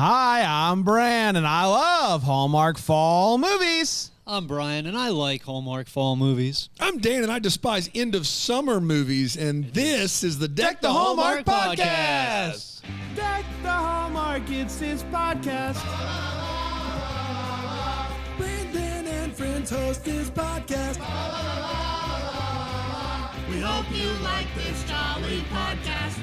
Hi, I'm Bran, and I love Hallmark fall movies. I'm Brian, and I like Hallmark fall movies. I'm Dan, and I despise end-of-summer movies, and this is the Deck the Hallmark podcast. Deck the Hallmark, it's his podcast. Brandon and friends host this podcast. We hope you like this jolly podcast.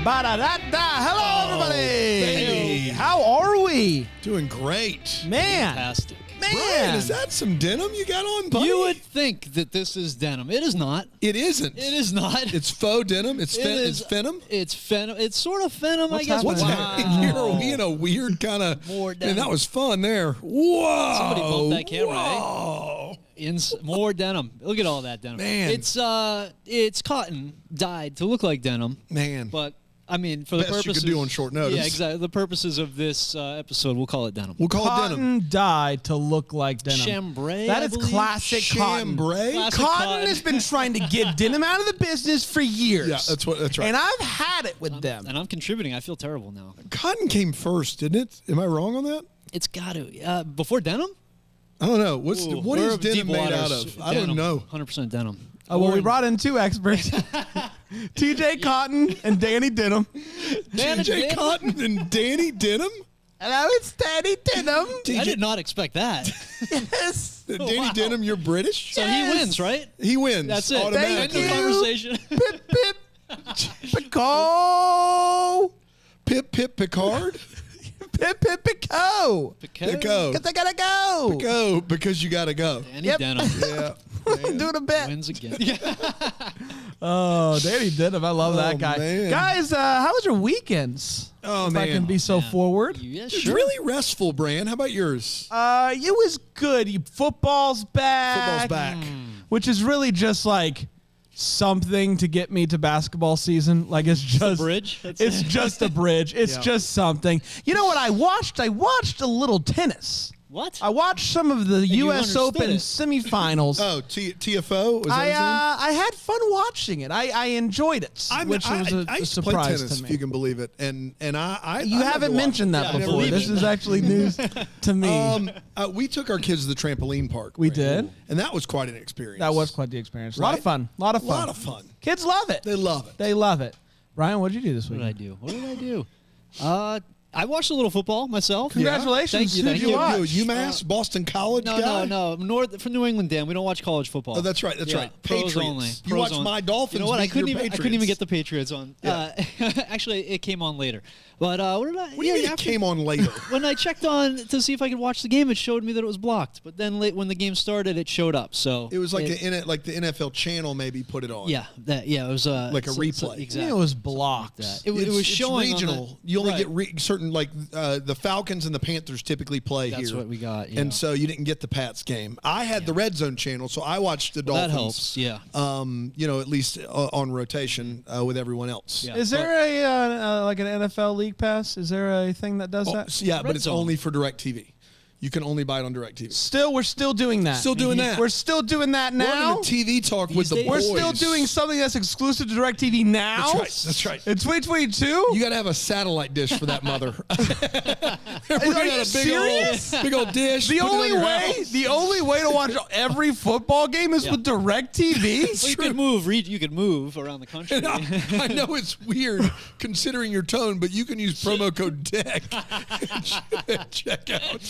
Ba-da-da-da. Hello, everybody. Hey. How are we? Doing great. Man. Fantastic. Brian, is that some denim you got on, buddy? You would think that this is denim. It is not. It isn't. It is not. It's faux denim. It's is- venom. It's venom. It's sort of venom, I guess. What's Wow. happening here? Are we in a weird kind of... More Man, denim. that was fun there. Whoa. Somebody bumped that camera, eh? Whoa. More denim. Look at all that denim. Man. It's cotton dyed to look like denim. Man. But I mean, for the Best you purposes could do on short notice. Yeah, exactly. The purposes of this episode, we'll call it denim. We'll call it denim. Cotton dyed to look like denim. Chambray. That I is believe? classic cotton. Chambray? Classic Cotton has been trying to get denim out of the business for years. Yeah, that's right. And I've had it with them. And I'm contributing. I feel terrible now. Cotton came first, didn't it? Am I wrong on that? It's got to. Before denim? I don't know. What We're is denim made out Deepwater's of? I don't denim. know. 100% denim. Oh, well, we brought in two experts. TJ Cotton and Danny Denham. TJ Cotton and Danny Denham? Hello, it's Danny Denham. I did not expect that. Yes. Danny Wow. Denham, you're British? So he wins, right? He wins. That's it. End Automatically. of conversation. Pip, pip. Pico. Pip Picard? Pip, pip, pico. Pico. Because I gotta go. Go, because you got to go. Danny Yep. Denim Yeah. Doing a bit. wins again. Oh, Danny Denham. I love that guy. man. Guys, how was your weekends? Oh, If I can man. be so forward. Yeah, It's sure. really restful, Bran. How about yours? It was good. Football's back. Football's back. Which is really just like something to get me to basketball season. Like it's just bridge? That's It's it. just a bridge. It's Yeah. just something. You know what I watched? I watched a little tennis. What? I watched some of the you U.S. understood Open it. semifinals. Oh, TFO? Was that his name? I had fun watching it. I enjoyed it, which was a I used to play surprise tennis, to if you me. can believe it. And I You I love haven't to watch mentioned it. that Yeah, I never before. believe This it. is actually news to me. We took our kids to the trampoline park. We Bran. did. And that was quite an experience. That was quite the experience. A lot of Right? fun. A lot of A fun. lot of fun. Kids love it. They love it. They love it. Brian, what did you do this What week? did I do? I watched a little football myself. Congratulations. Thank you. Who'd Thank you you. watch? UMass, Boston College guy? No. From New England, Dan. We don't watch college football. Oh, that's right. That's right. Pros Patriots. only. You Pros watch only. my Dolphins. You know what? I beat couldn't your even get the Patriots. Patriots on. Yeah. Actually, it came on later. But what did I? What do you mean it came on later? When I checked on to see if I could watch the game, it showed me that it was blocked. But then late when the game started, it showed up. So It was like the NFL channel maybe put it on. it was Like a replay. exactly. It was blocked. It was It's showing on regional. the- You only right. get certain the Falcons and the Panthers typically play That's here. what we got, yeah. And so you didn't get the Pats game. I had the Red Zone channel, so I watched the That Dolphins. helps. Yeah. At least on rotation with everyone else. Yeah. Is there like an NFL League Pass? Is there a thing that does that? Yeah, Red but it's Zone. only for DirecTV. You can only buy it on DirecTV. We're still doing that. Still doing that. We're still doing that now. Welcome to TV talk with the days. boys. We're still doing something that's exclusive to DirecTV now. That's right. In 2022. You got to have a satellite dish for that mother. We're Are gonna you have a serious? big old dish. The put it on only your way, house. the only way to watch every football game is with DirecTV. Well, you could move. You could move around the country. I know it's weird considering your tone, but you can use promo code DECK. Check out.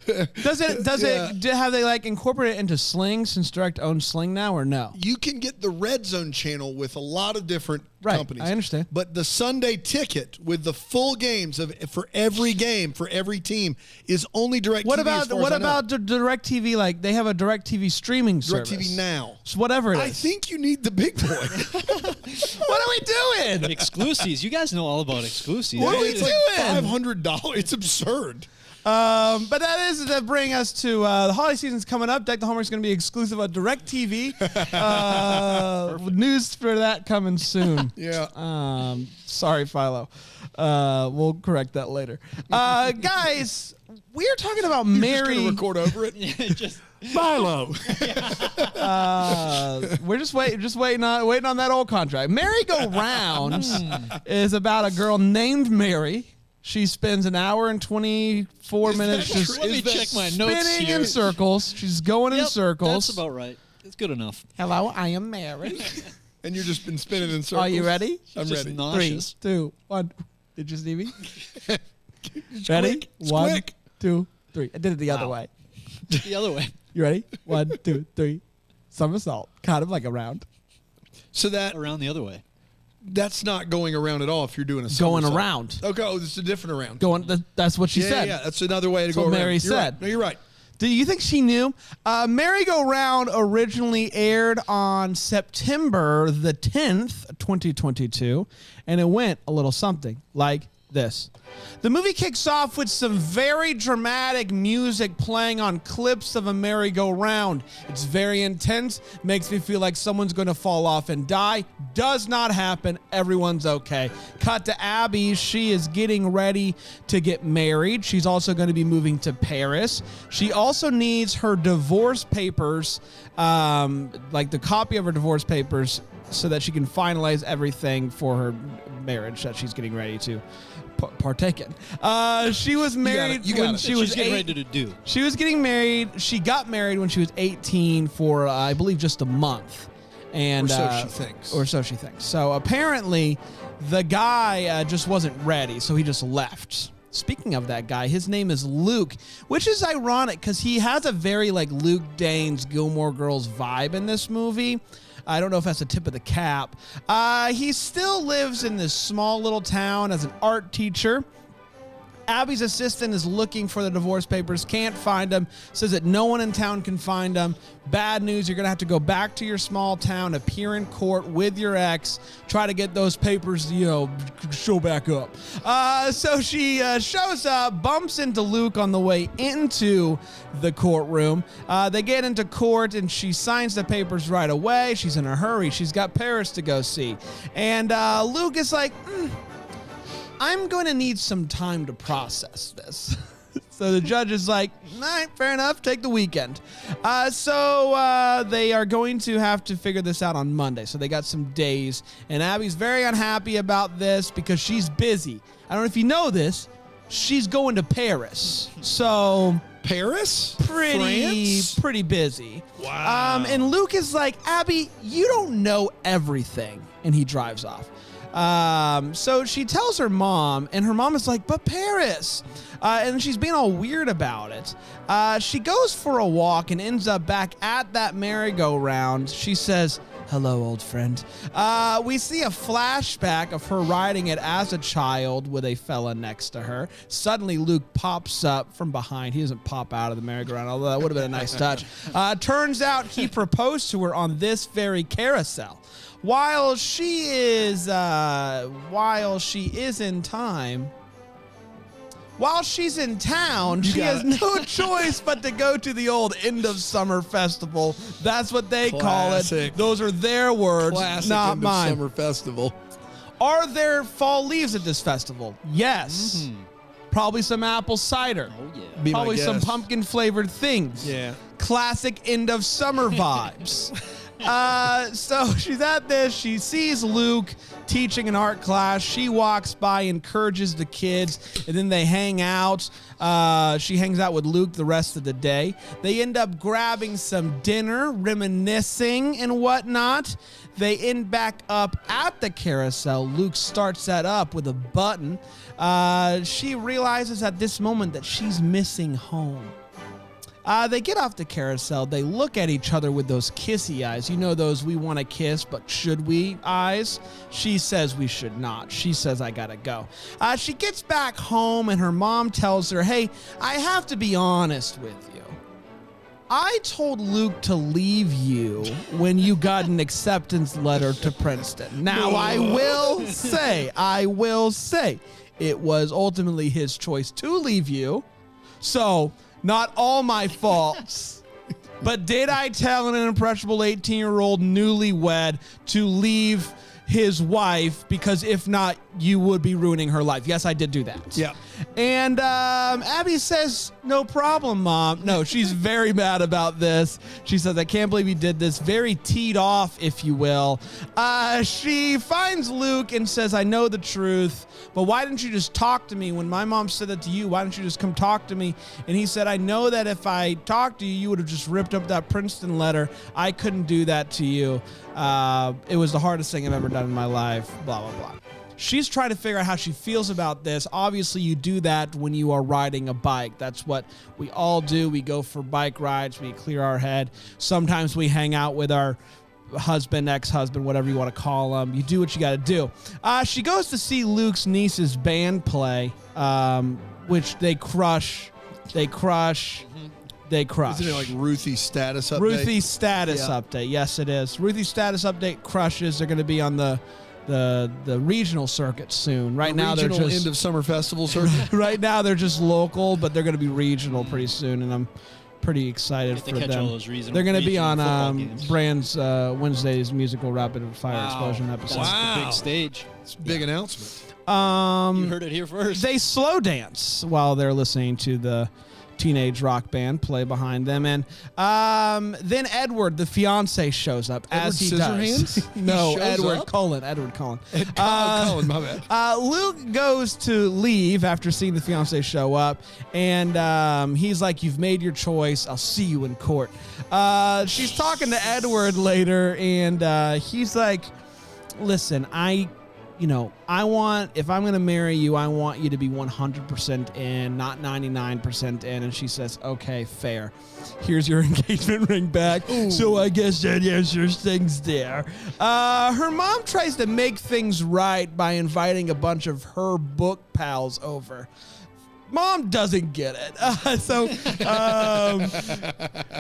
Have they like incorporated it into Sling since Direct owns Sling now or no? You can get the Red Zone channel with a lot of different Right, companies. I understand. But the Sunday ticket with the full games for every game for every team is only DirecTV. What as far as I know. about the DirecTV? Like they have a DirecTV streaming service. DirecTV Now? So whatever it is. I think you need the big boy. What are we doing? Exclusives. You guys know all about exclusives. What are we It's doing? like $500. It's absurd. But that is to bring us to the holiday season's coming up. Deck the Hallmark is going to be exclusive on DirecTV. News for that coming soon. Yeah. Sorry, Philo. We'll correct that later. Guys, we are talking about You're just Mary. gonna record over it. Just Milo. We're just waiting on that old contract. Merry-Go-Round is about a girl named Mary. She spends an hour and 24 minutes just Let me check my notes spinning here. in circles. She's going in Yep, circles. That's about right. It's good enough. Hello, I am Mary. And you've just been spinning in circles. Are you ready? I'm Just ready. 3, nauseous. 2, 1. Did you see me? Ready? Quick. It's 1, quick. 2, 3. I did it the other way. The other way. You ready? 1, 2, 3. Somersault. Kind of like a round. So Around the other way. that's not going around at all if you're doing a Going somersault. around. Okay, oh, this is a different around. That's what she yeah, said. yeah, that's another way to That's go what around. Mary You're said. Right. No, you're right. Do you think she knew? Merry-Go-Round originally aired on September the 10th, 2022, and it went a little something like this. The movie kicks off with some very dramatic music playing on clips of a merry-go-round. It's very intense, makes me feel like someone's going to fall off and die. Does not happen. Everyone's okay. Cut to Abby. She is getting ready to get married. She's also going to be moving to Paris. She also needs her divorce papers, like the copy of her divorce papers, so that she can finalize everything for her marriage that she's getting ready to partake in. She was married You got when it. she was She's getting ready to do. She was getting married. She got married when she was 18 for, I believe, just a month. And, Or so she thinks. Or so she thinks. So apparently, the guy just wasn't ready, so he just left. Speaking of that guy, his name is Luke, which is ironic because he has a very like Luke Dane's Gilmore Girls vibe in this movie. I don't know if that's the tip of the cap. He still lives in this small little town as an art teacher. Abby's assistant is looking for the divorce papers, can't find them, says that no one in town can find them. Bad news, you're going to have to go back to your small town, appear in court with your ex, try to get those papers, show back up. So she shows up, bumps into Luke on the way into the courtroom. They get into court, and she signs the papers right away. She's in a hurry. She's got Paris to go see. And Luke is like, I'm going to need some time to process this. So the judge is like, all right, fair enough, take the weekend. So they are going to have to figure this out on Monday. So they got some days. And Abby's very unhappy about this because she's busy. I don't know if you know this. She's going to Paris. So Paris? pretty busy. Wow. And Luke is like, Abby, you don't know everything. And he drives off. So she tells her mom, and her mom is like, but Paris. And she's being all weird about it. She goes for a walk and ends up back at that merry-go-round. She says, hello, old friend. We see a flashback of her riding it as a child with a fella next to her. Suddenly, Luke pops up from behind. He doesn't pop out of the merry-go-round, although that would have been a nice touch. Turns out he proposed to her on this very carousel. While she is in time, while she's in town, she has no choice but to go to the old end of summer festival. That's what they call Classic. it. Those are their words, Classic not end of mine. summer festival. Are there fall leaves at this festival? Yes. Probably some apple cider. Oh, yeah. Be my Probably some guess. pumpkin flavored things. Yeah. Classic end of summer vibes. So she's at this. She sees Luke teaching an art class. She walks by, encourages the kids, and then they hang out. She hangs out with Luke the rest of the day. They end up grabbing some dinner, reminiscing and whatnot. They end back up at the carousel. Luke starts that up with a button. She realizes at this moment that she's missing home. They get off the carousel. They look at each other with those kissy eyes. You know those we want to kiss, but should we eyes? She says we should not. She says, I gotta go. She gets back home and her mom tells her, hey, I have to be honest with you. I told Luke to leave you when you got an acceptance letter to Princeton. Now, I will say, it was ultimately his choice to leave you. So, not all my faults. But did I tell an impressionable 18-year-old newlywed to leave his wife? Because if not, you would be ruining her life. Yes, I did do that. Yeah. And Abby says, no problem, Mom. No, she's very mad about this. She says, I can't believe you did this. Very teed off, if you will. She finds Luke and says, I know the truth, but why didn't you just talk to me? When my mom said that to you, why didn't you just come talk to me? And he said, I know that if I talked to you, you would have just ripped up that Princeton letter. I couldn't do that to you. It was the hardest thing I've ever done in my life, blah, blah, blah. She's trying to figure out how she feels about this. Obviously, you do that when you are riding a bike. That's what we all do. We go for bike rides. We clear our head. Sometimes we hang out with our husband, ex-husband, whatever you want to call them. You do what you got to do. She goes to see Luke's niece's band play, which they crush. They crush. They crush. Isn't it like Ruthie's status update? Ruthie's status update. Yes, it is. Ruthie's status update crushes. They're going to be on the regional circuit soon. Right now they're just end of summer festival circuit. Right now they're just local, but they're going to be regional pretty soon, and I'm pretty excited for them. They're going to be on Brand's Wednesday's musical Rapid Fire Explosion episode. That's the big stage. It's a big announcement. You heard it here first. They slow dance while they're listening to the teenage rock band play behind them, and then Edward, the fiance, shows up as he does. No, Edward Cullen. Cullen, my bad. Luke goes to leave after seeing the fiance show up, and he's like, "You've made your choice. I'll see you in court." She's talking to Edward later, and he's like, "Listen, if I'm going to marry you, I want you to be 100% in, not 99% in." And she says, okay, fair. Here's your engagement ring back. Ooh. So I guess that answers things there. Her mom tries to make things right by inviting a bunch of her book pals over. Mom doesn't get it.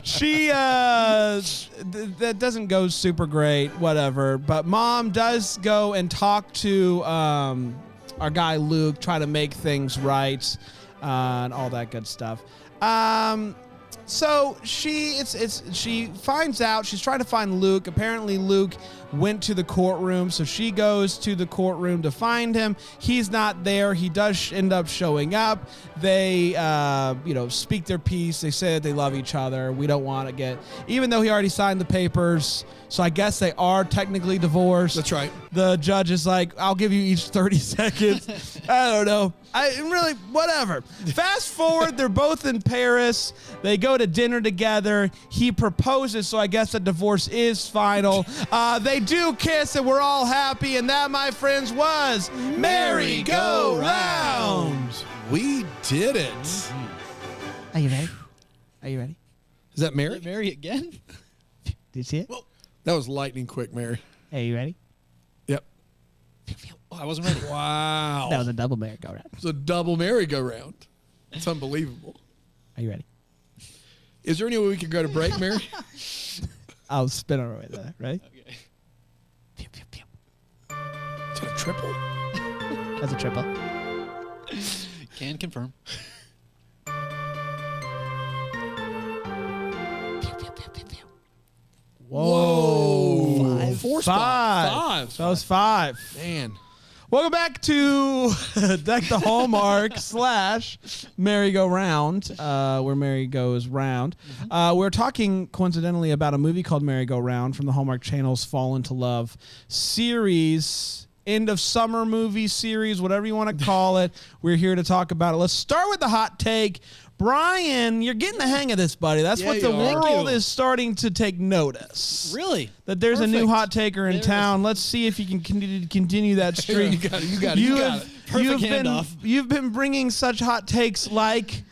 She that doesn't go super great, whatever. But Mom does go and talk to our guy Luke, try to make things right, and all that good stuff. So she finds out, she's trying to find Luke. Apparently Luke went to the courtroom, so she goes to the courtroom to find him. He's not there. He does end up showing up. They speak their piece. They say that they love each other. We don't want to get, even though he already signed the papers, so I guess they are technically divorced. That's right. The judge is like, I'll give you each 30 seconds. I don't know. Whatever. Fast forward, they're both in Paris. They go to dinner together. He proposes, so I guess the divorce is final. They do kiss, and we're all happy, and that, my friends, was Merry Go Round. We did it. Are you ready? Are you ready? Is that Mary? Mary again? Did you see it? Whoa. That was lightning quick, Mary. Are you ready? Yep. Oh, I wasn't ready. Wow. That was a double merry-go-round. It's a double merry-go-round. It's unbelievable. Are you ready? Is there any way we could go to break, Mary? I'll spin our way there. Ready? Okay. Pew, pew, pew. Is that a triple? That's a triple. Can confirm. Whoa. Five. Four spot. That was five. Man. Welcome back to Deck the Hallmark / Merry-Go-Round, where Merry goes round. We're talking, coincidentally, about a movie called Merry-Go-Round from the Hallmark Channel's Fall Into Love series, end of summer movie series, whatever you want to call it. We're here to talk about it. Let's start with the hot take. Brian, you're getting the hang of this, buddy. That's what the world is starting to take notice. Really? That there's a new hot taker in town. Let's see if you can continue that streak. You got it. Perfect handoff. You've been bringing such hot takes like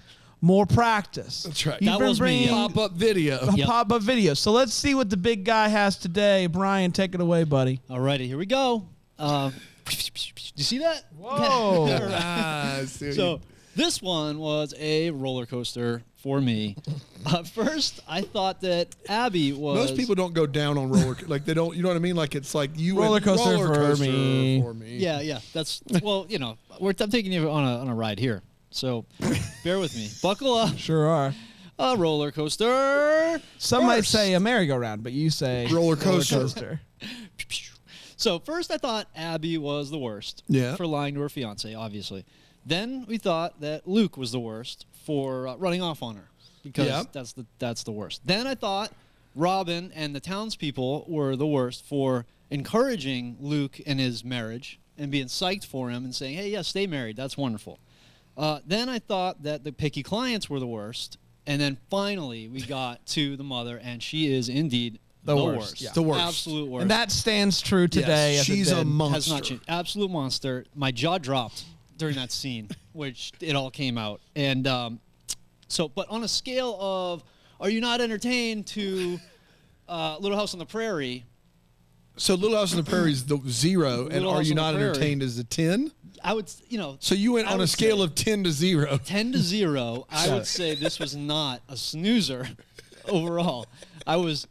more practice. That's right. You've been bringing pop-up video. Pop-up video. So let's see what the big guy has today. Brian, take it away, buddy. Alrighty, here we go. Do you see that? Whoa. So this one was a roller coaster for me. First, I thought that Abby was. Most people don't go down on roller, like they don't. You know what I mean? Like it's like you roller coaster for me. Yeah. That's well, I'm taking you on a ride here. So bear with me. Buckle up. Sure are. A roller coaster. Some might say a merry-go-round, but you say roller coaster. So first, I thought Abby was the worst. Yeah. For lying to her fiance, obviously. Then we thought that Luke was the worst for running off on her because that's the worst. Then I thought Robin and the townspeople were the worst for encouraging Luke in his marriage and being psyched for him and saying, hey, yeah, stay married. That's wonderful. Then I thought that the picky clients were the worst. And then finally we got to the mother, and she is indeed the worst. Yeah. The worst. Absolute worst. And that stands true today. Yes, as it she's a did. monster. has not changed. Absolute monster. My jaw dropped during that scene, which it all came out. And but on a scale of, are you not entertained, to Little House on the Prairie? So Little House on the Prairie is the 0, and Little Are House You on the Not Prairie. Entertained is a 10? I would, So you went I on a would scale say of 10 to 0. 10 to 0. I would say this was not a snoozer overall. I was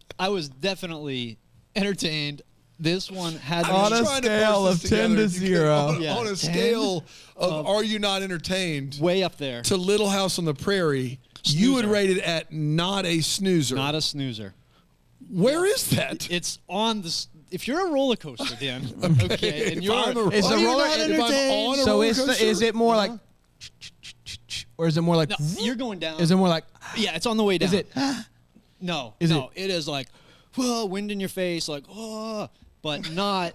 definitely entertained. This one had On a trying to scale parse of this 10 together. to You can- 0. On, Yeah, on a 10 scale of Are You Not Entertained way up there. to Little House on the Prairie, you would Snoozer. rate it at not a snoozer. Not a snoozer. Where is that? It's on the. If you're a roller coaster, Dan, okay, and If you're I'm a Is the Are you roller- not if I'm entertained? On a So roller is coaster? it more like, or is it more like? no, you're going down. Is it more like? Yeah, it's on the way down. Is it? No, Is no, it is like, whoa, wind in your face, like, oh, but not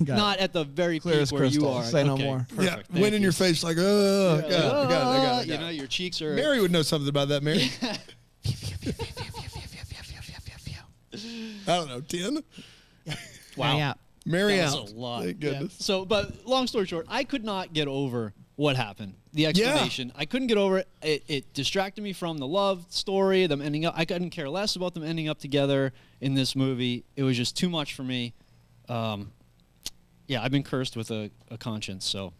Got not at the very Clear peak as where you crystal. are. Say no Okay, more. Yeah, perfect. wind in your face like, oh, Like, God, I got it. you know, your cheeks are. Mary would know something about that, Mary. I don't know, 10? Wow. Yeah. Mary That was out. a lot. Thank Yeah. goodness. So, but long story short, I could not get over what happened. The explanation. I couldn't get over it. It distracted me from the love story, them ending up. I couldn't care less about them ending up together in this movie. It was just too much for me. Yeah, I've been cursed with a conscience, so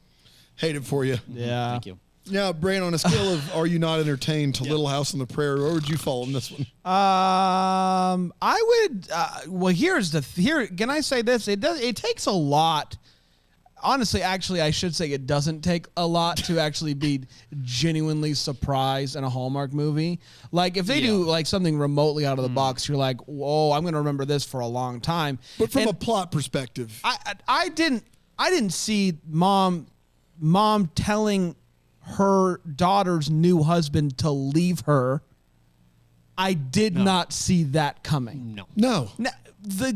Hate it for you. Yeah. thank you. Now, Brian, on a scale of Are You Not Entertained to Little House on the Prairie, where would you fall on this one? I would. Well, here. Can I say this? It takes a lot. Honestly, actually, I should say it doesn't take a lot to actually be genuinely surprised in a Hallmark movie. Like if they do like something remotely out of the box, you're like, whoa, I'm going to remember this for a long time. But from And a plot perspective, I didn't see mom telling her daughter's new husband to leave her. I did not see that coming. No. no. Now, the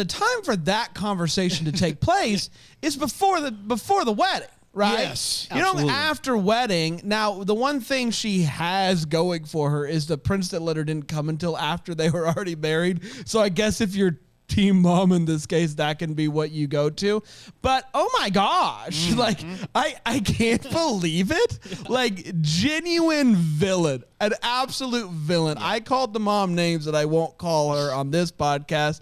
time for that conversation to take place is before the wedding, right? Yes, you know, absolutely. after wedding. Now, the one thing she has going for her is the prince that let her didn't come until after they were already married. So I guess if you're team mom in this case, that can be what you go to. But oh my gosh, like I can't believe it. Like genuine villain, an absolute villain. I called the mom names that I won't call her on this podcast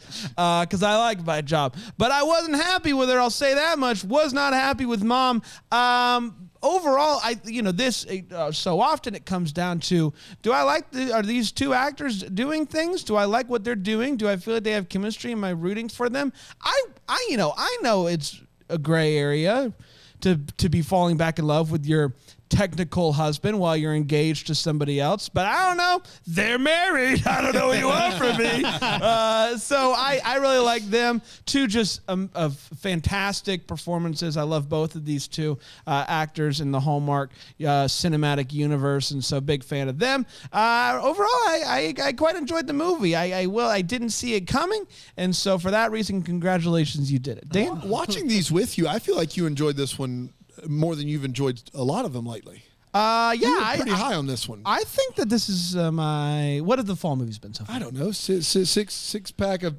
because I like my job. But I wasn't happy with her. I'll say that much. Was not happy with mom. Overall, so often it comes down to, are these two actors doing things? Do I like what they're doing? Do I feel like they have chemistry? Am I rooting for them? I know it's a gray area to be falling back in love with your technical husband while you're engaged to somebody else, but I don't know. They're married. I don't know what you want from me. So I really like them. Two just of fantastic performances. I love both of these two actors in the Hallmark cinematic universe, and so big fan of them. Overall, I quite enjoyed the movie. I didn't see it coming, and so for that reason, congratulations, you did it. Dan? Watching these with you, I feel like you enjoyed this one more than you've enjoyed a lot of them lately. Yeah, You were pretty high on this one. I think that this is what have the fall movies been so far? I don't know, six pack of.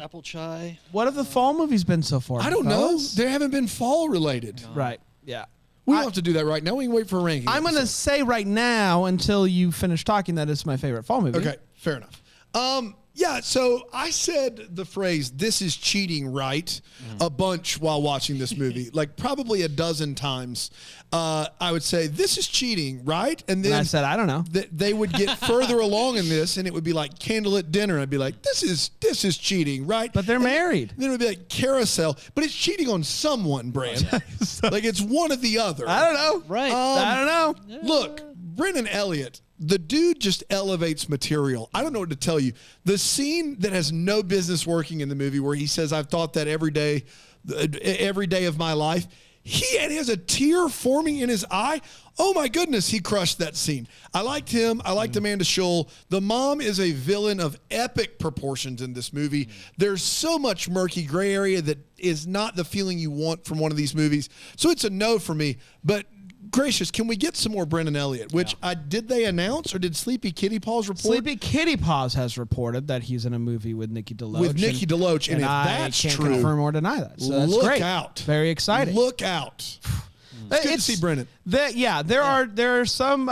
Apple chai. What have the fall movies been so far? I don't know. fellas? They haven't been fall related. Right. Yeah. We don't have to do that right now. We can wait for a ranking. I'm going to say right now until you finish talking that it's my favorite fall movie. Okay, fair enough. Yeah, so I said the phrase, this is cheating, right? A bunch while watching this movie. Like probably a dozen times. I would say, this is cheating, right? And then And I said, I don't know. they would get further along in this, and it would be like candlelit dinner. I'd be like, this is cheating, right? But they're married. Then it would be like carousel, but it's cheating on someone, Brand. Like it's one or the other. I don't know. Right. I don't know. Look, Brennan Elliott, the dude just elevates material. I don't know what to tell you. The scene that has no business working in the movie where he says, I've thought that every day of my life. He has a tear forming in his eye. Oh my goodness, he crushed that scene. I liked him. I liked Amanda Schull. The mom is a villain of epic proportions in this movie. There's so much murky gray area that is not the feeling you want from one of these movies. So it's a no for me. But gracious, can we get some more Brennan Elliott? Which did they announce, or did Sleepy Kitty Paws report? Sleepy Kitty Paws has reported that he's in a movie with Nikki DeLoach. With Nikki DeLoach, and if that's I can't true, confirm or deny that. So that's look great. out! Very exciting. Look out! It's good to see Brennan. There are some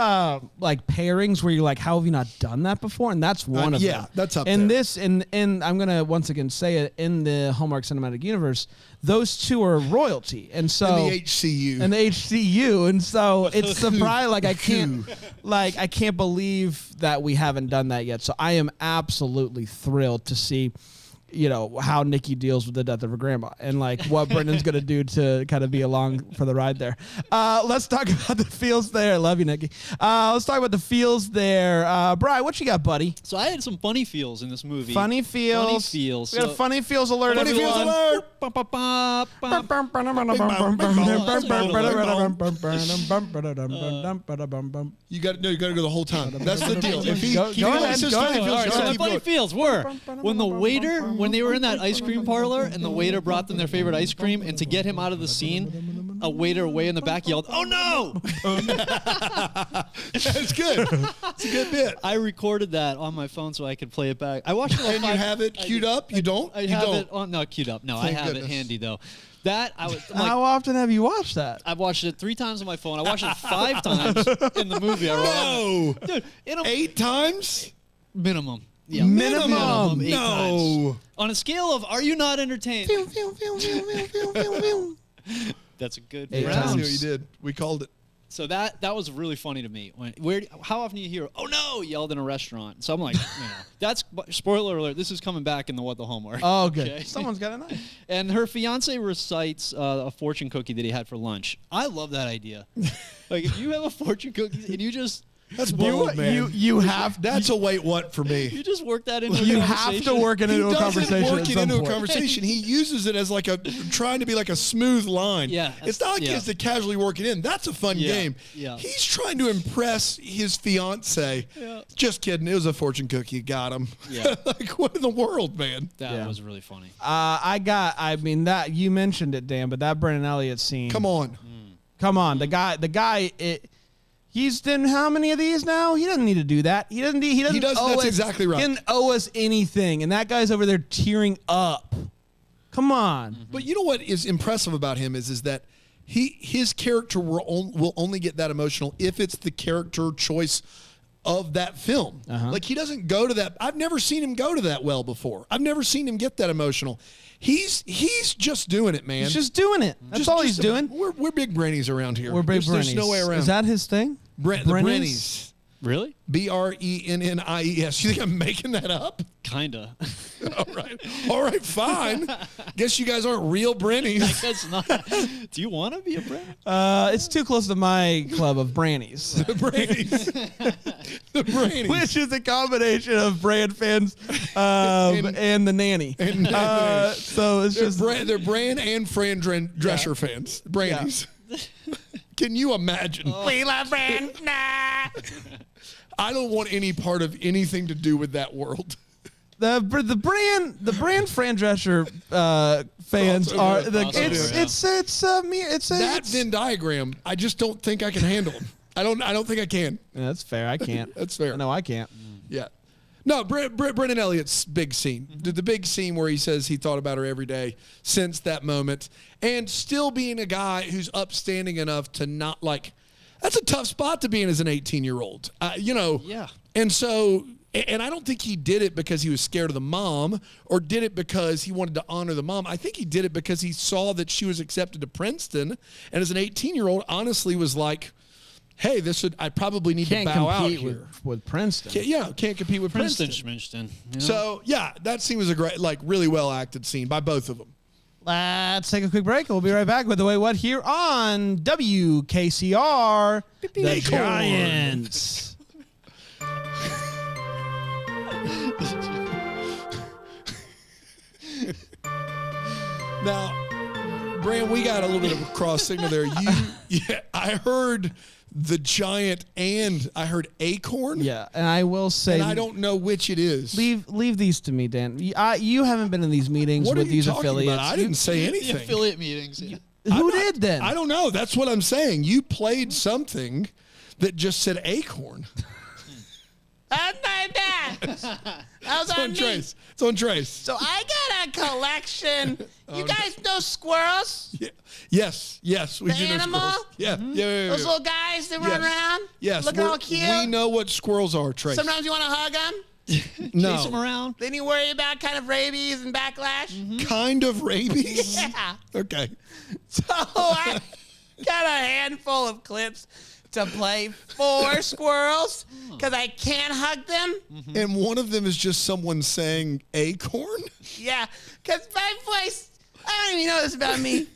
like pairings where you're like, how have you not done that before? And that's one of them. Yeah, that's up and there. this and I'm gonna once again say it, in the Hallmark Cinematic Universe, those two are royalty, and so In the HCU. and the HCU, and so it's surprising. Like I can't believe that we haven't done that yet. So I am absolutely thrilled to see, you know, how Nikki deals with the death of her grandma and like what Brendan's going to do to kind of be along for the ride there. Let's talk about the feels there. Love you, Nikki. Let's talk about the feels there. Brian, what you got, buddy? So I had some funny feels in this movie. Funny feels. Funny feels. We got a funny feels alert, Funny feels everyone. alert. Ba, ba, ba, ba. You got to go the whole time. That's the deal. If he Go ahead, says go funny ahead. feels, All right, you so gotta my keep funny going. feels were when they were in that ice cream parlor and the waiter brought them their favorite ice cream, and to get him out of the scene, a waiter way in the back yelled, "Oh no!" That's good. It's a good bit. I recorded that on my phone so I could play it back. I watched it like And you have it queued up? You don't? I You have don't. it on, no, queued up. No, Thank I have goodness. it handy though. That I was like, How often have you watched that? I've watched it 3 times on my phone. I watched it 5 times in the movie. No. Dude, in a 8 times? minimum. Yeah, Minimum. 8 No. times. On a scale of, are you not entertained? That's a good 8 round. I see times. what you did. We called it. So that was really funny to me. How often do you hear, "Oh no!" yelled in a restaurant? So I'm like, that's spoiler alert. This is coming back in the What the Hallmark. Oh, good. Okay. Someone's got a knife. And her fiance recites a fortune cookie that he had for lunch. I love that idea. Like if you have a fortune cookie and you just That's bold, man. You have That's a wait what for me. you just work that into a you conversation. have to work it He into a doesn't conversation. work at it some into a point. conversation. He uses it as like trying to be like a smooth line. Yeah, It's not like he yeah. has to casually work it in. That's a fun Yeah, game. yeah. He's trying to impress his fiance. Yeah. Just kidding. It was a fortune cookie. Got him. Yeah. Like, what in the world, man? That Yeah. was really funny. I mean that you mentioned it, Dan, but that Brennan Elliott scene. Come on. The guy. He's done how many of these now? He doesn't need to do that. He doesn't. He doesn't. doesn't, owe that's us, exactly right. He didn't owe us anything, and that guy's over there tearing up. Come on. But you know what is impressive about him is that his character will only get that emotional if it's the character choice of that film. Like he doesn't go to that. I've never seen him go to that well before. I've never seen him get that emotional. He's just doing it, man. He's just doing it. That's all he's doing. We're big Brennies around here. We're big There's no way around. Is that his thing? The Brennies? Really? BRENNIES. You think I'm making that up? Kinda. All right, fine. Guess you guys aren't real Brennies. That's not. Do you want to be a brand? It's too close to my club of Brannies. The Brannies. The Brannies. Which is a combination of Brand fans and the nanny. So it's just They're Bran and Fran Drescher fans. Brannies. Can you imagine? we love Brand. I don't want any part of anything to do with that world. The brand Fran Drescher fans Crossover, are crossover, That Venn diagram, I just don't think I can handle them. I don't think I can. Yeah, that's fair. I can't. That's fair. No, I can't. Yeah. No, Brennan Elliott's big scene. The big scene where he says he thought about her every day since that moment. And still being a guy who's upstanding enough to not like, that's a tough spot to be in as an 18-year-old. Yeah. And so, and I don't think he did it because he was scared of the mom or did it because he wanted to honor the mom. I think he did it because he saw that she was accepted to Princeton. And as an 18-year-old, honestly was like, hey, I probably need Can't to bow out compete here. with Princeton. Can't compete with Princeton. Schminston. So, yeah, that scene was a great, like, really well-acted scene by both of them. Let's take a quick break. We'll be right back with The Way What here on WKCR, the Acorn. Giants. Now, Brand, we got a little bit of a cross signal there. I heard the giant and I heard acorn. Yeah, and I will say, and I don't know which it is. Leave these to me, Dan. You haven't been in these meetings What with are you these talking affiliates. about? I didn't say anything. The affiliate meetings. Yeah. Who did then? I don't know. That's what I'm saying. You played something that just said acorn. That's my bad. That was It's on on me. Trace. It's on Trace. So I got a collection. You guys know squirrels? Yeah. Yes. We The do know animal? squirrels. Yeah. Yeah. Those little guys that run around? Yes. Looking all cute? We know what squirrels are, Trace. Sometimes you want to hug them. no. Chase them around. Then you worry about kind of rabies and backlash. Kind of rabies? Yeah. Okay. So I got a handful of clips to play for squirrels because I can't hug them. And one of them is just someone saying acorn? Yeah, because my voice, I don't even know this about me,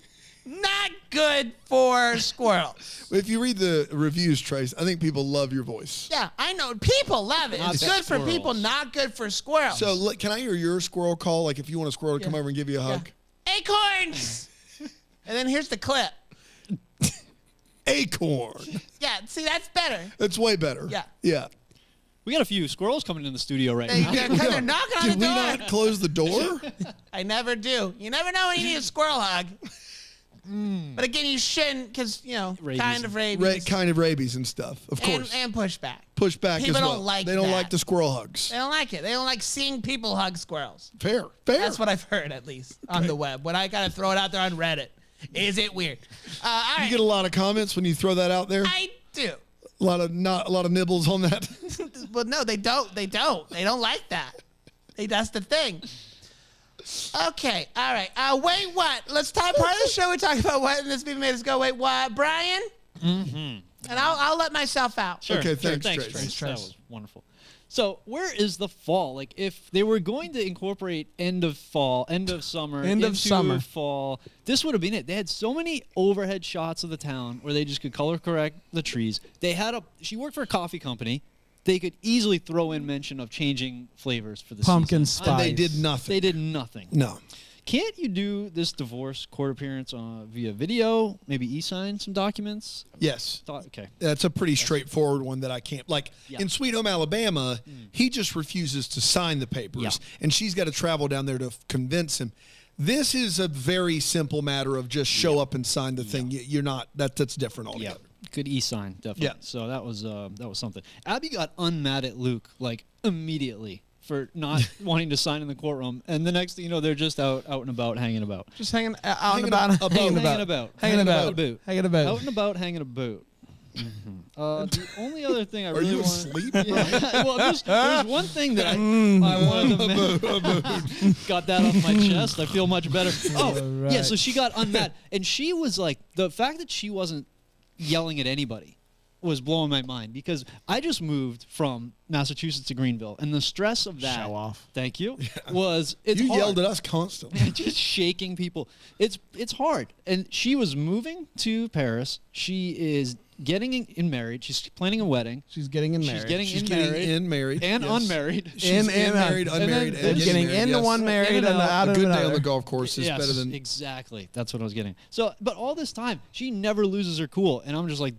not good for squirrels. If you read the reviews, Trace, I think people love your voice. Yeah, I know. People love it. Not It's for good for squirrels. people, not good for squirrels. So look, can I hear your squirrel call? Like if you want a squirrel to come over and give you a hug? Acorns! And then here's the clip. Acorn. Yeah, see, that's better. That's way better. Yeah. Yeah. We got a few squirrels coming in the studio right now. They're knocking on Did the we door. not close the door? I never do. You never know when you need a squirrel hug. But again, you shouldn't because, Rabies. kind of rabies. Kind of rabies and stuff, of course. And pushback. Push back People as well. don't like They don't that. like the squirrel hugs. They don't like it. They don't like seeing people hug squirrels. Fair. That's what I've heard, at least, on the web. When I gotta throw it out there on Reddit. Is it weird? All right. You get a lot of comments when you throw that out there. I do. A lot of nibbles on that. But no, they don't. They don't like that. That's the thing. Okay. All right. Wait, what? Let's talk. Part of the show we talk about what, and this people made us go, wait, what? Brian? Mm-hmm. And I'll let myself out. Sure, Okay, sure. thanks, Trace. Trace. That was wonderful. So where is the fall? Like if they were going to incorporate end of fall, end of summer, into fall, this would have been it. They had so many overhead shots of the town where they just could color correct the trees. She worked for a coffee company. They could easily throw in mention of changing flavors for the Pumpkin season. spice. And they did nothing. They did nothing. No. Can't you do this divorce court appearance via video? Maybe e-sign some documents? Yes. Okay. That's a pretty straightforward one that I can't. Like Yeah. in Sweet Home Alabama, he just refuses to sign the papers, Yeah. and she's got to travel down there to convince him. This is a very simple matter of just show up and sign the thing. You're not. That's different altogether. Good e-sign, definitely. Yeah. So that was something. Abby got unmad at Luke like immediately for not wanting to sign in the courtroom, and the next thing you know, they're just out and about, hanging about. Just hanging out Hanging and about. about. Hanging Hanging about. about. Hanging about. a boot. Hanging about. Out and about, hanging a boot. The only other thing I Are really you want. asleep? Yeah. Well, there's one thing that I wanted to got that off my chest. I feel much better. Oh, right. yeah. So she got unmad, and she was like, the fact that she wasn't yelling at anybody was blowing my mind because I just moved from Massachusetts to Greenville, and the stress of that. Show off. Thank you. Was it's You hard. yelled at us constantly. Just shaking people. It's hard. And she was moving to Paris. She is getting married. She's planning a wedding. She's getting in She's married. getting She's in getting married in married. and Yes. unmarried. She's in married, unmarried, and then getting married, into yes. one married In and and out A of good day on another. the golf course is Yes, better than. exactly. That's what I was getting. So, but all this time, she never loses her cool, and I'm just like,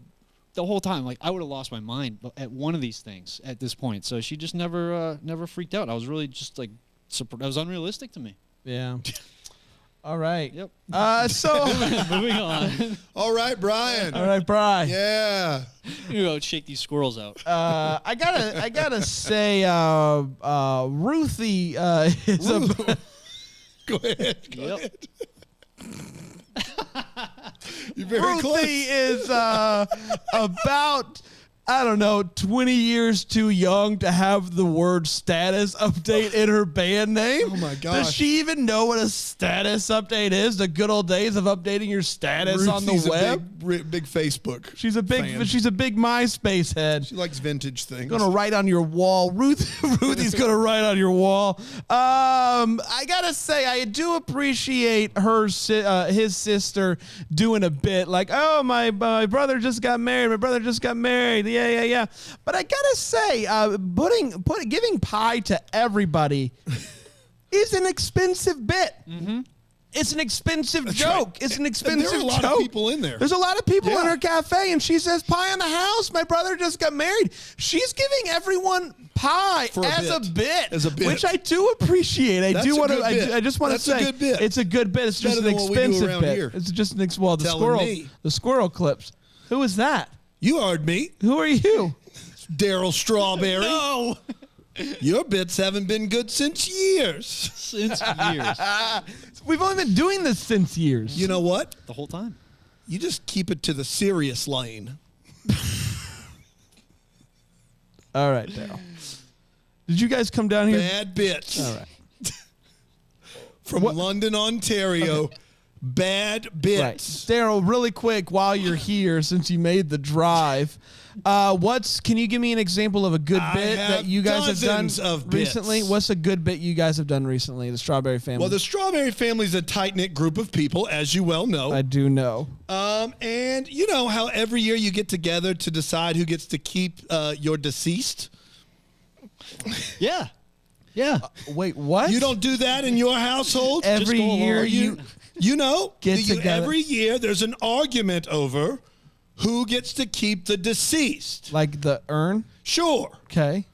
the whole time, like I would have lost my mind at one of these things at this point. So she just never freaked out. I was really just like, that was unrealistic to me. Yeah. All right. Yep. So. Moving on. All right, Brian. All right, Bri. Yeah. You go shake these squirrels out. I gotta say, Ruthie is a. Go ahead. Go Yep. ahead. You're very close. Ruthie is about, I don't know, 20 years too young to have the word status update in her band name. Oh, my Does gosh. she even know what a status update is? The good old days of updating your status on the Ruthie's web? a big Facebook. She's a big MySpace head. She likes vintage things. Gonna write on your wall. Ruthie's gonna write on your wall. I gotta say, I do appreciate his sister doing a bit like, oh, my brother just got married. My brother just got married. Yeah. But I gotta say, giving pie to everybody is an expensive bit. Mm-hmm. It's an expensive joke. right. It's an And expensive there are a lot joke. of people in there. There's a lot of people in Yeah. her cafe, and she says, pie in the house. My brother just got married. She's giving everyone pie For a bit. As a bit. which I do appreciate. I That's do a want to. good bit. I just want to That's a say good bit. it's a good bit. It's just Better an than what we do expensive around bit. here. It's just the Telling squirrel clips. Who is that? You heard me. Who are you? Daryl Strawberry. No. Your bits haven't been good since years. Since years. We've only been doing this since years. You know what? The whole time. You just keep it to the serious lane. All right, Daryl. Did you guys come down here? Bad bits. All right. From London, Ontario. Okay. Bad Right. bits. Daryl, really quick, while you're here, since you made the drive, can you give me an example of a good I bit have that you guys have done dozens of bits. recently? What's a good bit you guys have done recently? The Strawberry Family. Well, the Strawberry Family is a tight-knit group of people, as you well know. I do know. And you know how every year you get together to decide who gets to keep your deceased? Yeah. Yeah. Wait, what? You don't do that in your household? Every go along. year You know, Get together. every year there's an argument over who gets to keep the deceased. like the urn. Sure. Okay.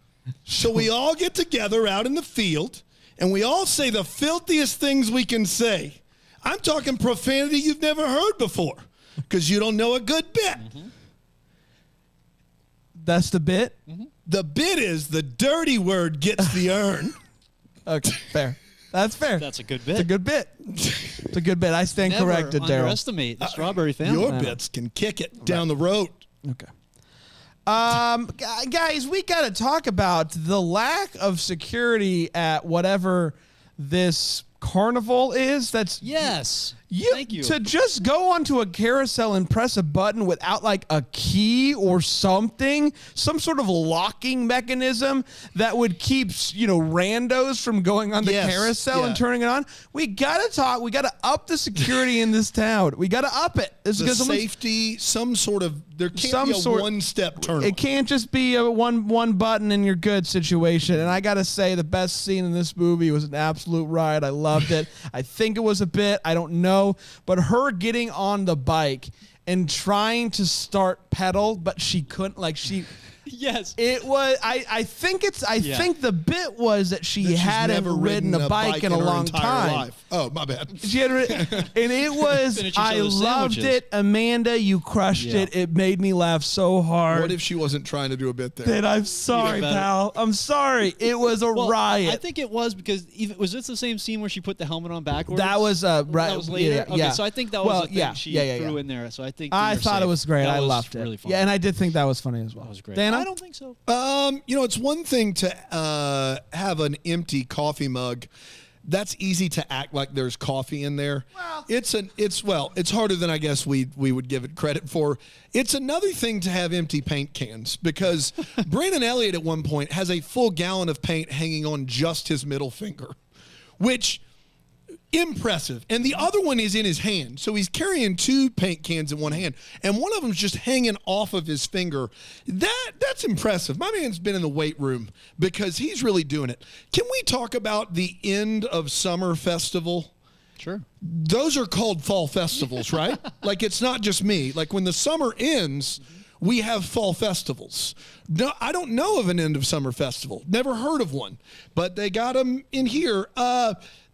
So we all get together out in the field and we all say the filthiest things we can say. I'm talking profanity you've never heard before because you don't know a good bit. Mm-hmm. That's the bit. The bit is the dirty word gets the urn. Okay, fair. That's fair. That's a good It's a bit. good bit. It's a good bit. I stand Never corrected, Daryl. underestimate the Strawberry Family. Your bits can kick it down the road. Okay. Guys, we got to talk about the lack of security at whatever this carnival is. That's Yes. Thank you. To just go onto a carousel and press a button without like a key or something, some sort of locking mechanism that would keep, randos from going on the Yes, carousel yeah. and turning it on. We got to up the security in this town. We got to up it. It's The because someone's- safety, there can't Some be a sort- one-step turn. It can't just be a one button and you're good situation. And I gotta say, the best scene in this movie was an absolute riot. I loved it. I think it was a bit. I don't know, but her getting on the bike and trying to start pedal, but she couldn't. Yes. It was. I think the bit was that she She's hadn't never ridden a bike in a her long entire time. life. Oh, my bad. She had and it was. Finish each I other's loved sandwiches. it, Amanda. You crushed Yeah. it. It made me laugh so hard. What if she wasn't trying to do a bit there? Then I'm sorry, better. pal. I'm sorry. It was a Well, riot. I think it was because was this the same scene where she put the helmet on backwards? That was right. That was later. Yeah, Okay, so I think that was the thing yeah, she yeah, threw yeah. in there. So I think I you're thought it safe. was great. That I was loved it. Really funny. Yeah, and I did think that was funny as well. That was great. Dana? I don't think so. It's one thing to have an empty coffee mug. That's easy to act like there's coffee in there. Well- It's harder than I guess we would give it credit for. It's another thing to have empty paint cans because Brandon Elliott at one point has a full gallon of paint hanging on just his middle finger, which impressive. And the other one is in his hand. So he's carrying two paint cans in one hand. And one of them's just hanging off of his finger. That's impressive. My man's been in the weight room because he's really doing it. Can we talk about the end of summer festival? Sure. Those are called fall festivals, right? Like it's not just me. Like when the summer ends, we have fall festivals. No, I don't know of an end of summer festival. Never heard of one, but they got them in here.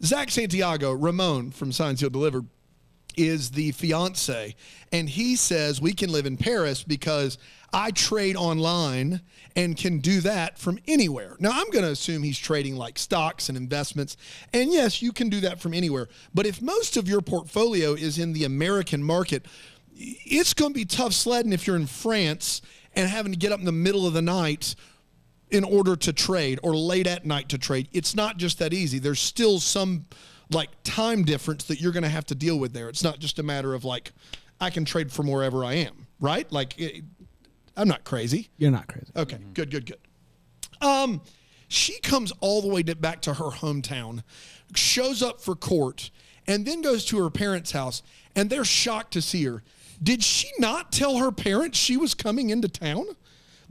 Zach Santiago, Ramon from Signs He'll Deliver, is the fiance, and he says we can live in Paris because I trade online and can do that from anywhere. Now, I'm going to assume he's trading like stocks and investments, and yes, you can do that from anywhere. But if most of your portfolio is in the American market, it's going to be tough sledding if you're in France and having to get up in the middle of the night in order to trade or late at night to trade. It's not just that easy. There's still some like time difference that you're going to have to deal with there. It's not just a matter of like, I can trade from wherever I am, right? Like, I'm not crazy. You're not crazy. Okay, good. She comes all the way back to her hometown, shows up for court, and then goes to her parents' house, and they're shocked to see her. Did she not tell her parents she was coming into town?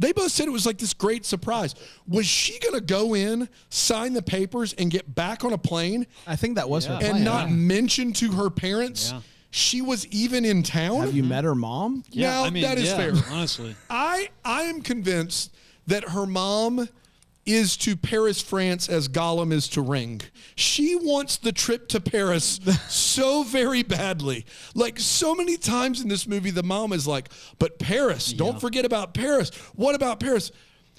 They both said it was like this great surprise. Was she going to go in, sign the papers, and get back on a plane I think that was her and plan. not mention to her parents she was even in town? Have you met her mom? Now, that is fair. Honestly. I am convinced that her mom is to Paris, France as Gollum is to Ring. She wants the trip to Paris so very badly. Like so many times in this movie, the mom is like, but Paris, don't forget about Paris. What about Paris?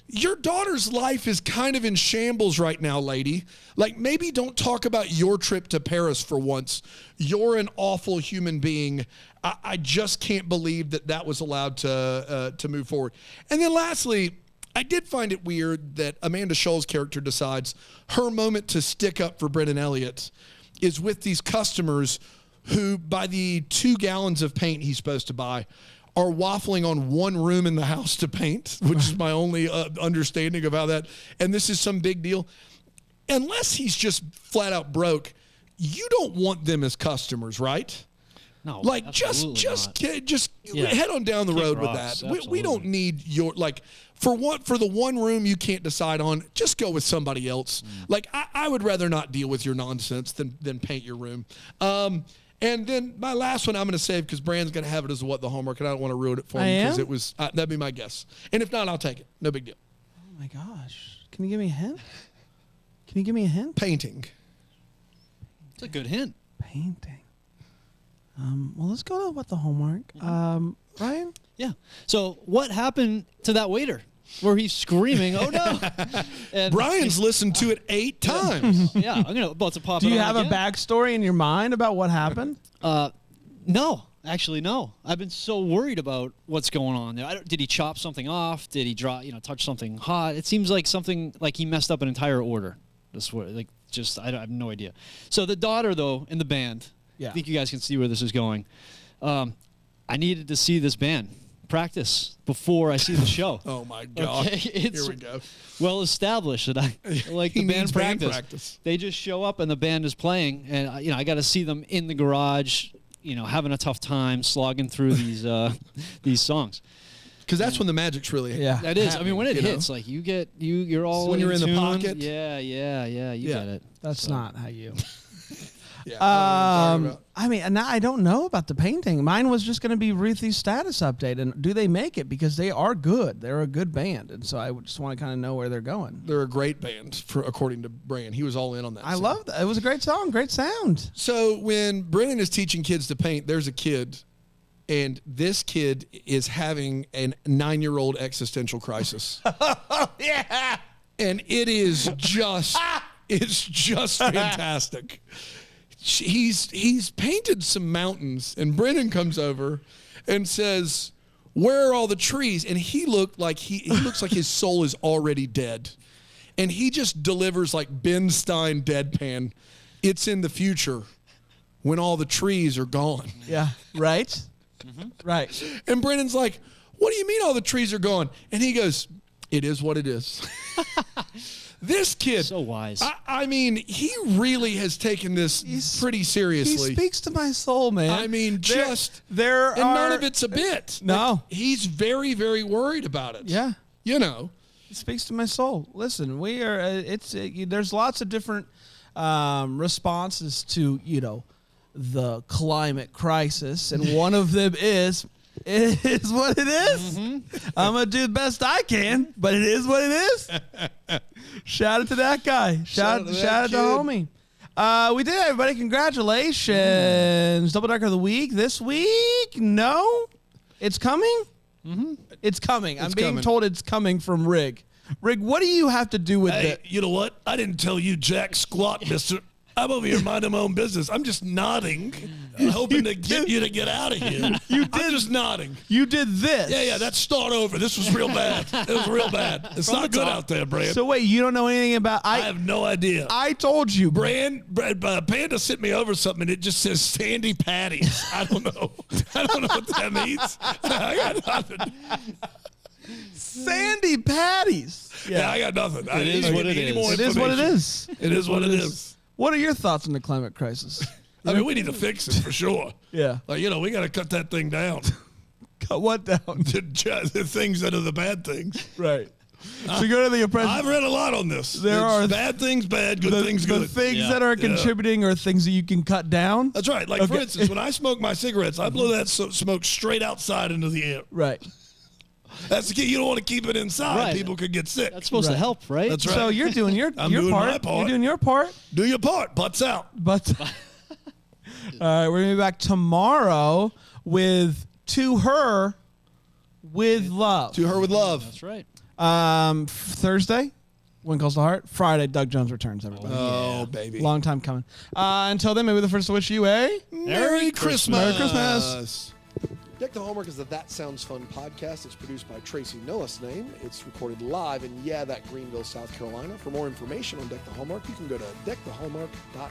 Your daughter's life is kind of in shambles right now, lady. Like maybe don't talk about your trip to Paris for once. You're an awful human being. I just can't believe that was allowed to move forward. And then lastly, I did find it weird that Amanda Schull's character decides her moment to stick up for Brennan Elliott is with these customers who, by the 2 gallons of paint he's supposed to buy, are waffling on one room in the house to paint, which is my only understanding of how that, and this is some big deal. Unless he's just flat out broke, you don't want them as customers, right? No, like just head on down the road with that. We don't need your for the one room you can't decide on. Just go with somebody else. Like I would rather not deal with your nonsense than paint your room. And then my last one I'm going to save because Brand's going to have it as what the homework, and I don't want to ruin it for him because it was that'd be my guess. And if not, I'll take it. No big deal. Oh my gosh! Can you give me a hint? Can you give me a hint? Painting. It's a good hint. Painting. Well, let's go to what the homework. Brian? Yeah. So what happened to that waiter where he's screaming, oh no? And Brian's listened to it 8 times. yeah, I'm about to pop it Do you on have again. a backstory in your mind about what happened? No, actually, no. I've been so worried about what's going on there. Did he chop something off? Did he touch something hot? It seems like something like he messed up an entire order. I have no idea. So the daughter, though, in the band, I think you guys can see where this is going. I needed to see this band practice before I see the show. Oh my God! Okay? Here we go. Well established that I like the band practice. They just show up and the band is playing, and I got to see them in the garage, having a tough time slogging through these songs. Because that's when the magic's really that is. I mean, when it hits, like you're all when you're in the tune. pocket. Yeah, you get it. That's not how you. Yeah. I mean, now I don't know about the painting. Mine was just going to be Ruthie's status update, and do they make it? Because they are good. They're a good band, and so I just want to kind of know where they're going. They're a great band, according to Brian. He was all in on that. I love that. It was a great song, great sound. So when Brennan is teaching kids to paint, there's a kid, and this kid is having a 9-year-old existential crisis. Yeah. And it is just, it's just fantastic. He's painted some mountains, and Brennan comes over and says, "Where are all the trees?" And he looks like his soul is already dead, and he just delivers like Ben Stein deadpan. It's in the future when all the trees are gone. Yeah, right, right. And Brennan's like, "What do you mean all the trees are gone?" And he goes, "It is what it is." This kid, so wise. I mean, he really has taken this pretty seriously. He speaks to my soul, man. I mean, none of it's a bit. No. Like, he's very, very worried about it. Yeah. It speaks to my soul. Listen, we are. There's lots of different responses to the climate crisis, and one of them is. It is what it is. Mm-hmm. I'm going to do the best I can, but it is what it is. Shout out to that guy. Shout out to homie. We did it, everybody. Congratulations. Double Dark of the Week this week. No, it's coming. Mm-hmm. It's coming. I'm being told it's coming from Rig. Rig, what do you have to do with it? You know what? I didn't tell you jack squat, mister. I'm over here minding my own business. I'm just nodding, hoping to get you to get out of here. I'm just nodding. You did this. Yeah, that's start over. This was real bad. It was real bad. It's not good out there, Brand. So wait, you don't know anything about... I have no idea. I told you. Panda sent me over something, and it just says Sandy Patties. I don't know. I don't know what that means. I got nothing. Sandy Patties. Yeah, I got nothing. It is what it is. It is what it is. It is what it is. What are your thoughts on the climate crisis? I mean, we need to fix it for sure. Yeah. Like, we got to cut that thing down. Cut what down? The things that are the bad things. Right. So you go to the oppressed. I've read a lot on this. There It's are bad things bad, good things the good. things that are contributing are things that you can cut down. That's right. Like, for instance, when I smoke my cigarettes, I blow that smoke straight outside into the air. Right. That's the key. You don't want to keep it inside. Right. People could get sick. That's supposed to help, right? That's right. So you're doing your I'm your doing part. my part. You're doing your part. Do your part. Butts out. But all right, we're gonna be back tomorrow with To Her with Love. To Her with Love. That's right. Thursday, When Calls the Heart. Friday, Doug Jones returns. Everybody. Oh, baby. Long time coming. Until then, maybe the first to wish you a Merry Christmas. Merry Christmas. Deck the Hallmark is the That Sounds Fun podcast. It's produced by Tracy Noah's name. It's recorded live in, that Greenville, South Carolina. For more information on Deck the Hallmark, you can go to deckthehallmark.com.